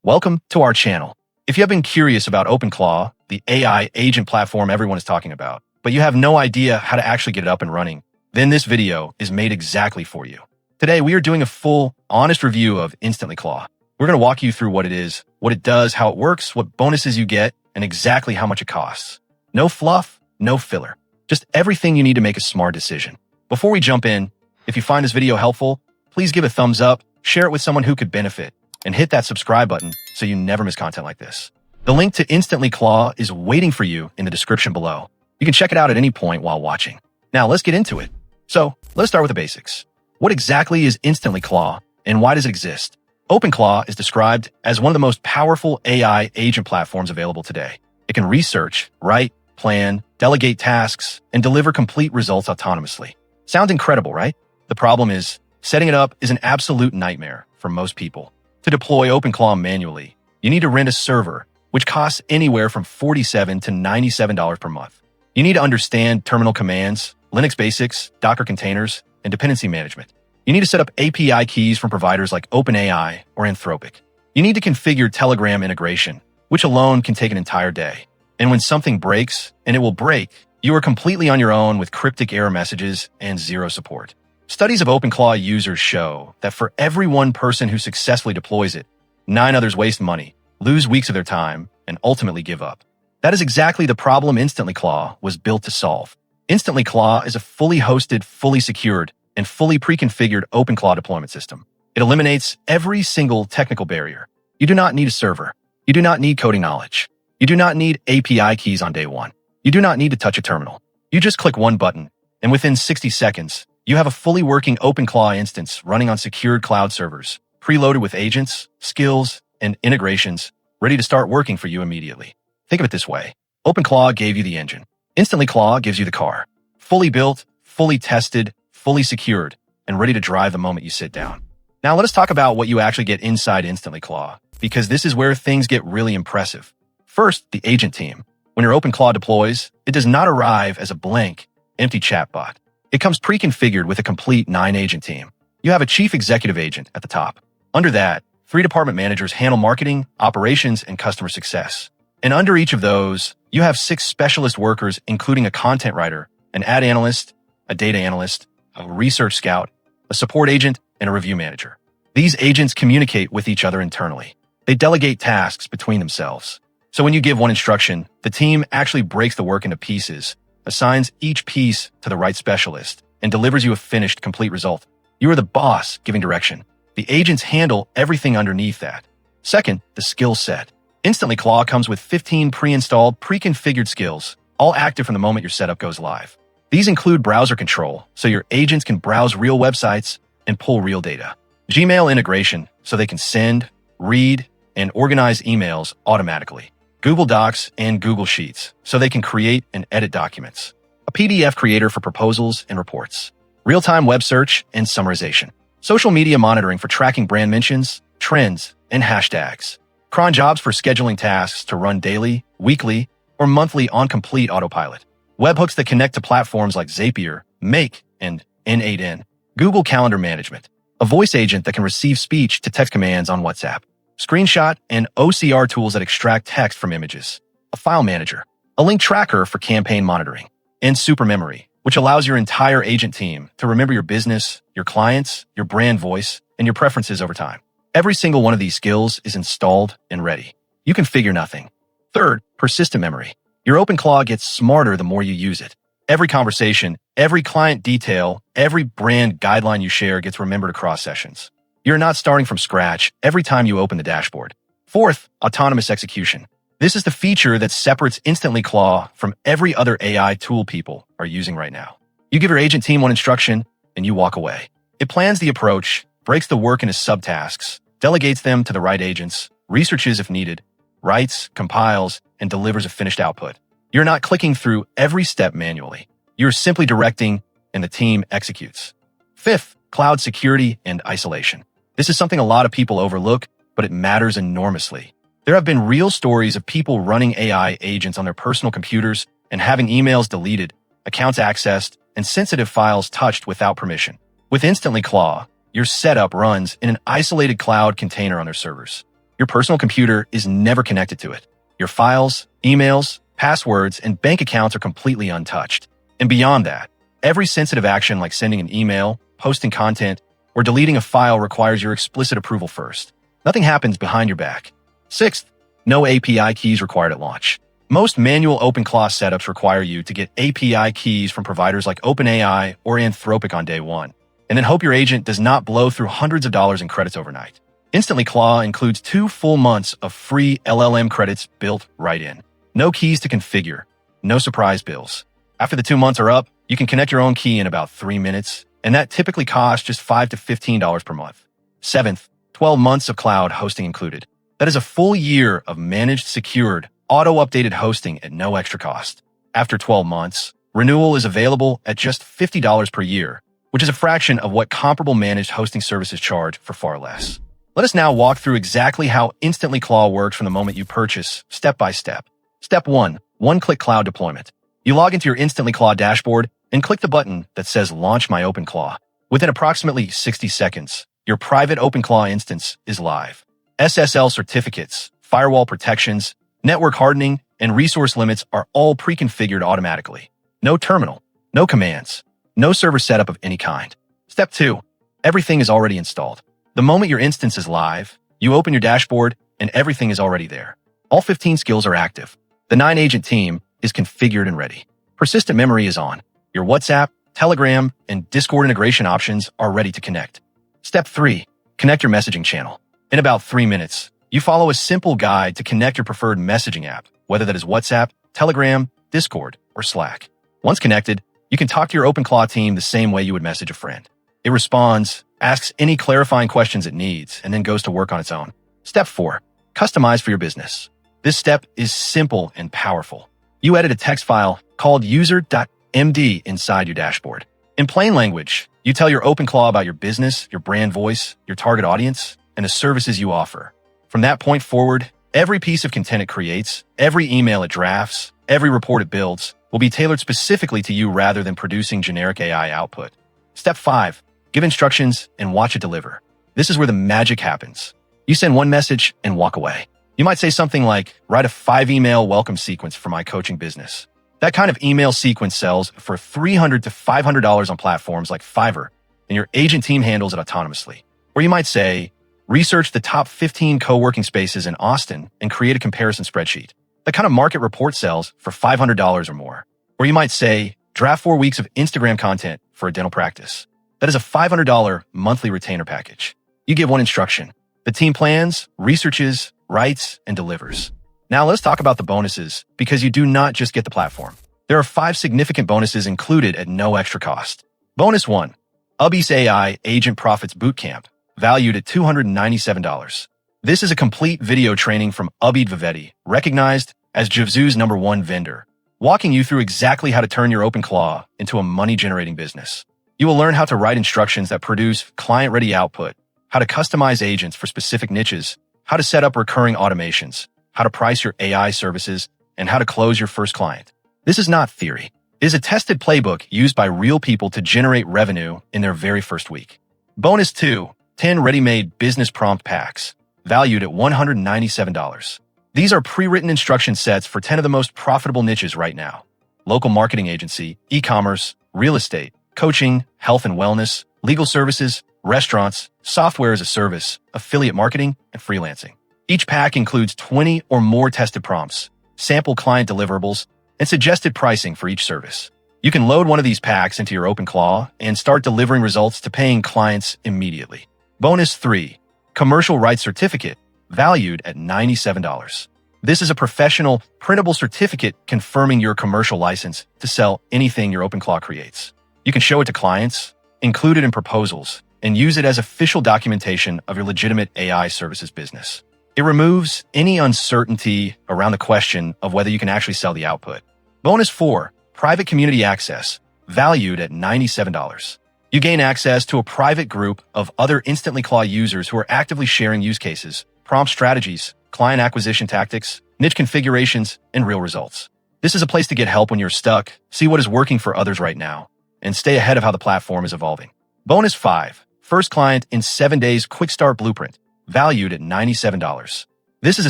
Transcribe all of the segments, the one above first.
Welcome to our channel. If you have been curious about OpenClaw, the AI agent platform everyone is talking about, but you have no idea how to actually get it up and running, then this video is made exactly for you. Today, we are doing a full, honest review of InstantlyClaw. We're going to walk you through what it is, what it does, how it works, what bonuses you get, and exactly how much it costs. No fluff, no filler. Just everything you need to make a smart decision. Before we jump in, if you find this video helpful, please give a thumbs up, share it with someone who could benefit, and hit that subscribe button so you never miss content like this. The link to InstantlyClaw is waiting for you in the description below. You can check it out at any point while watching. Now let's get into it. So let's start with the basics. What exactly is InstantlyClaw and why does it exist? OpenClaw is described as one of the most powerful AI agent platforms available today. It can research, write, plan, delegate tasks, and deliver complete results autonomously. Sounds incredible, right? The problem is, setting it up is an absolute nightmare for most people. To deploy OpenClaw manually, you need to rent a server, which costs anywhere from $47 to $97 per month. You need to understand terminal commands, Linux basics, Docker containers, and dependency management. You need to set up API keys from providers like OpenAI or Anthropic. You need to configure Telegram integration, which alone can take an entire day. And when something breaks, and it will break, you are completely on your own with cryptic error messages and zero support. Studies of OpenClaw users show that for every one person who successfully deploys it, 9 others waste money, lose weeks of their time, and ultimately give up. That is exactly the problem InstantlyClaw was built to solve. InstantlyClaw is a fully hosted, fully secured, and fully pre-configured OpenClaw deployment system. It eliminates every single technical barrier. You do not need a server. You do not need coding knowledge. You do not need API keys on day one. You do not need to touch a terminal. You just click one button, and within 60 seconds, you have a fully working OpenClaw instance running on secured cloud servers, preloaded with agents, skills, and integrations, ready to start working for you immediately. Think of it this way. OpenClaw gave you the engine. InstantlyClaw gives you the car. Fully built, fully tested, fully secured, and ready to drive the moment you sit down. Now let us talk about what you actually get inside InstantlyClaw, because this is where things get really impressive. First, the agent team. When your OpenClaw deploys, it does not arrive as a blank, empty chatbot. It comes pre-configured with a complete 9-agent team. You have a chief executive agent at the top. Under that, 3 department managers handle marketing, operations, and customer success. And under each of those, you have 6 specialist workers, including a content writer, an ad analyst, a data analyst, a research scout, a support agent, and a review manager. These agents communicate with each other internally. They delegate tasks between themselves. So when you give one instruction, the team actually breaks the work into pieces, assigns each piece to the right specialist, and delivers you a finished, complete result. You are the boss giving direction. The agents handle everything underneath that. Second, the skill set. InstantlyClaw comes with 15 pre-installed, pre-configured skills, all active from the moment your setup goes live. These include browser control, so your agents can browse real websites and pull real data. Gmail integration, so they can send, read, and organize emails automatically. Google Docs and Google Sheets, so they can create and edit documents. A PDF creator for proposals and reports. Real-time web search and summarization. Social media monitoring for tracking brand mentions, trends, and hashtags. Cron jobs for scheduling tasks to run daily, weekly, or monthly on complete autopilot. Webhooks that connect to platforms like Zapier, Make, and N8N. Google Calendar management. A voice agent that can receive speech to text commands on WhatsApp. Screenshot and OCR tools that extract text from images. A file manager. A link tracker for campaign monitoring. And supermemory, which allows your entire agent team to remember your business, your clients, your brand voice, and your preferences over time. Every single one of these skills is installed and ready. You can figure nothing. Third, persistent memory. Your OpenClaw gets smarter the more you use it. Every conversation, every client detail, every brand guideline you share gets remembered across sessions. You're not starting from scratch every time you open the dashboard. Fourth, autonomous execution. This is the feature that separates InstantlyClaw from every other AI tool people are using right now. You give your agent team one instruction, and you walk away. It plans the approach, breaks the work into subtasks, delegates them to the right agents, researches if needed, writes, compiles, and delivers a finished output. You're not clicking through every step manually. You're simply directing, and the team executes. Fifth, cloud security and isolation. This is something a lot of people overlook, but it matters enormously. There have been real stories of people running AI agents on their personal computers and having emails deleted, accounts accessed, and sensitive files touched without permission. With InstantlyClaw, your setup runs in an isolated cloud container on their servers. Your personal computer is never connected to it. Your files, emails, passwords, and bank accounts are completely untouched. And beyond that, every sensitive action like sending an email, posting content, or deleting a file requires your explicit approval first. Nothing happens behind your back. Sixth, no API keys required at launch. Most manual OpenClaw setups require you to get API keys from providers like OpenAI or Anthropic on day one, and then hope your agent does not blow through hundreds of dollars in credits overnight. InstantlyClaw includes 2 full months of free LLM credits built right in. No keys to configure, no surprise bills. After the 2 months are up, you can connect your own key in about 3 minutes, and that typically costs just $5 to $15 per month. Seventh, 12 months of cloud hosting included. That is a full year of managed, secured, auto-updated hosting at no extra cost. After 12 months, renewal is available at just $50 per year, which is a fraction of what comparable managed hosting services charge for far less. Let us now walk through exactly how InstantlyClaw works from the moment you purchase, step by step. Step 1. One-click cloud deployment. You log into your InstantlyClaw dashboard and click the button that says Launch My OpenClaw. Within approximately 60 seconds, your private OpenClaw instance is live. SSL certificates, firewall protections, network hardening, and resource limits are all pre-configured automatically. No terminal, no commands, no server setup of any kind. Step 2. Everything is already installed. The moment your instance is live, you open your dashboard and everything is already there. All 15 skills are active. The 9-agent team is configured and ready. Persistent memory is on. Your WhatsApp, Telegram, and Discord integration options are ready to connect. Step 3. Connect your messaging channel. In about 3 minutes, you follow a simple guide to connect your preferred messaging app, whether that is WhatsApp, Telegram, Discord, or Slack. Once connected, you can talk to your OpenClaw team the same way you would message a friend. It responds, asks any clarifying questions it needs, and then goes to work on its own. Step 4. Customize for your business. This step is simple and powerful. You edit a text file called user.md inside your dashboard. In plain language, you tell your OpenClaw about your business, your brand voice, your target audience, and the services you offer. From that point forward, every piece of content it creates, every email it drafts, every report it builds, will be tailored specifically to you rather than producing generic AI output. Step 5. Give instructions and watch it deliver. This is where the magic happens. You send one message and walk away. You might say something like, write a 5-email welcome sequence for my coaching business. That kind of email sequence sells for $300 to $500 on platforms like Fiverr, and your agent team handles it autonomously. Or you might say, research the top 15 co-working spaces in Austin and create a comparison spreadsheet. That kind of market report sells for $500 or more. Or you might say, draft 4 weeks of Instagram content for a dental practice. That is a $500 monthly retainer package. You give one instruction. The team plans, researches, writes, and delivers. Now let's talk about the bonuses, because you do not just get the platform. There are 5 significant bonuses included at no extra cost. Bonus 1. Ubis AI Agent Profits Bootcamp, valued at $297. This is a complete video training from Abid Vivedi, recognized as Javzu's #1 vendor, walking you through exactly how to turn your OpenClaw into a money-generating business. You will learn how to write instructions that produce client-ready output, how to customize agents for specific niches, how to set up recurring automations, how to price your AI services, and how to close your first client. This is not theory. It is a tested playbook used by real people to generate revenue in their very first week. Bonus 2. 10 ready-made business prompt packs, valued at $197. These are pre-written instruction sets for 10 of the most profitable niches right now: local marketing agency, e-commerce, real estate, coaching, health and wellness, legal services, restaurants, software as a service, affiliate marketing, and freelancing. Each pack includes 20 or more tested prompts, sample client deliverables, and suggested pricing for each service. You can load one of these packs into your OpenClaw and start delivering results to paying clients immediately. Bonus 3. Commercial Rights Certificate, valued at $97. This is a professional, printable certificate confirming your commercial license to sell anything your OpenClaw creates. You can show it to clients, include it in proposals, and use it as official documentation of your legitimate AI services business. It removes any uncertainty around the question of whether you can actually sell the output. Bonus 4. Private Community Access, valued at $97. You gain access to a private group of other InstantlyClaw users who are actively sharing use cases, prompt strategies, client acquisition tactics, niche configurations, and real results. This is a place to get help when you're stuck, see what is working for others right now, and stay ahead of how the platform is evolving. Bonus 5. First Client in 7 Days Quick Start Blueprint, valued at $97. This is a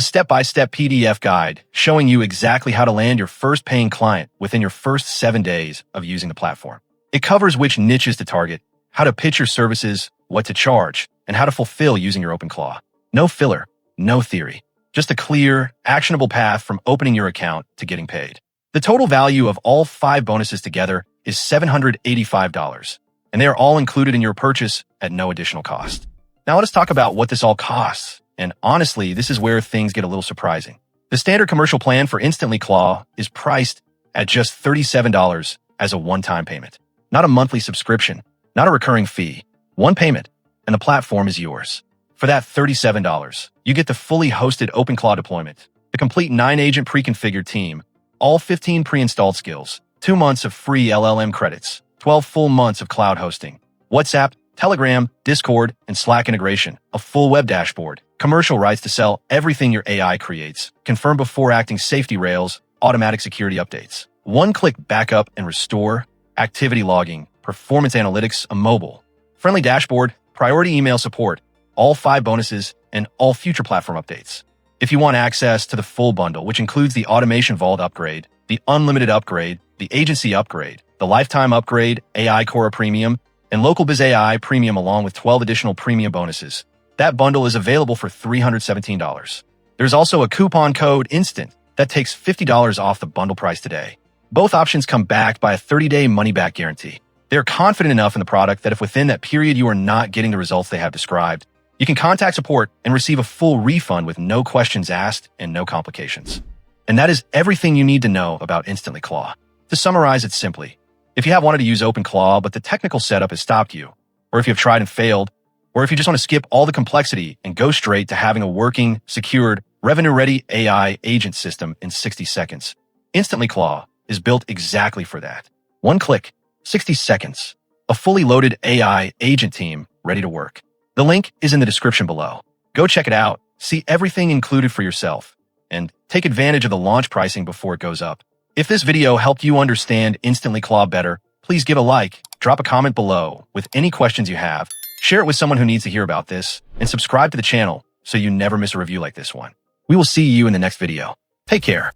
step-by-step PDF guide showing you exactly how to land your first paying client within your first 7 days of using the platform. It covers which niches to target, how to pitch your services, what to charge, and how to fulfill using your OpenClaw. No filler, no theory, just a clear, actionable path from opening your account to getting paid. The total value of all 5 bonuses together is $785, and they are all included in your purchase at no additional cost. Now let's talk about what this all costs. And honestly, this is where things get a little surprising. The standard commercial plan for InstantlyClaw is priced at just $37 as a one-time payment. Not a monthly subscription, not a recurring fee. One payment, and the platform is yours. For that $37, you get the fully hosted OpenClaw deployment, the complete 9-agent pre-configured team, all 15 pre-installed skills, 2 months of free LLM credits, 12 full months of cloud hosting, WhatsApp, Telegram, Discord, and Slack integration, a full web dashboard, commercial rights to sell everything your AI creates, confirm before acting safety rails, automatic security updates, one-click backup and restore, activity logging, performance analytics, a mobile, friendly dashboard, priority email support, all 5 bonuses, and all future platform updates. If you want access to the full bundle, which includes the Automation Vault upgrade, the Unlimited upgrade, the Agency upgrade, the Lifetime upgrade, AI Cora Premium, and Local Biz AI Premium along with 12 additional premium bonuses, that bundle is available for $317. There's also a coupon code INSTANT that takes $50 off the bundle price today. Both options come backed by a 30-day money-back guarantee. They're confident enough in the product that if within that period you are not getting the results they have described, you can contact support and receive a full refund with no questions asked and no complications. And that is everything you need to know about InstantlyClaw. To summarize it simply, if you have wanted to use OpenClaw but the technical setup has stopped you, or if you have tried and failed, or if you just want to skip all the complexity and go straight to having a working, secured, revenue-ready AI agent system in 60 seconds, InstantlyClaw is built exactly for that. One click, 60 seconds, a fully loaded AI agent team ready to work. The link is in the description below. Go check it out, see everything included for yourself, and take advantage of the launch pricing before it goes up. If this video helped you understand InstantlyClaw better, please give a like, drop a comment below with any questions you have, share it with someone who needs to hear about this, and subscribe to the channel so you never miss a review like this one. We will see you in the next video. Take care.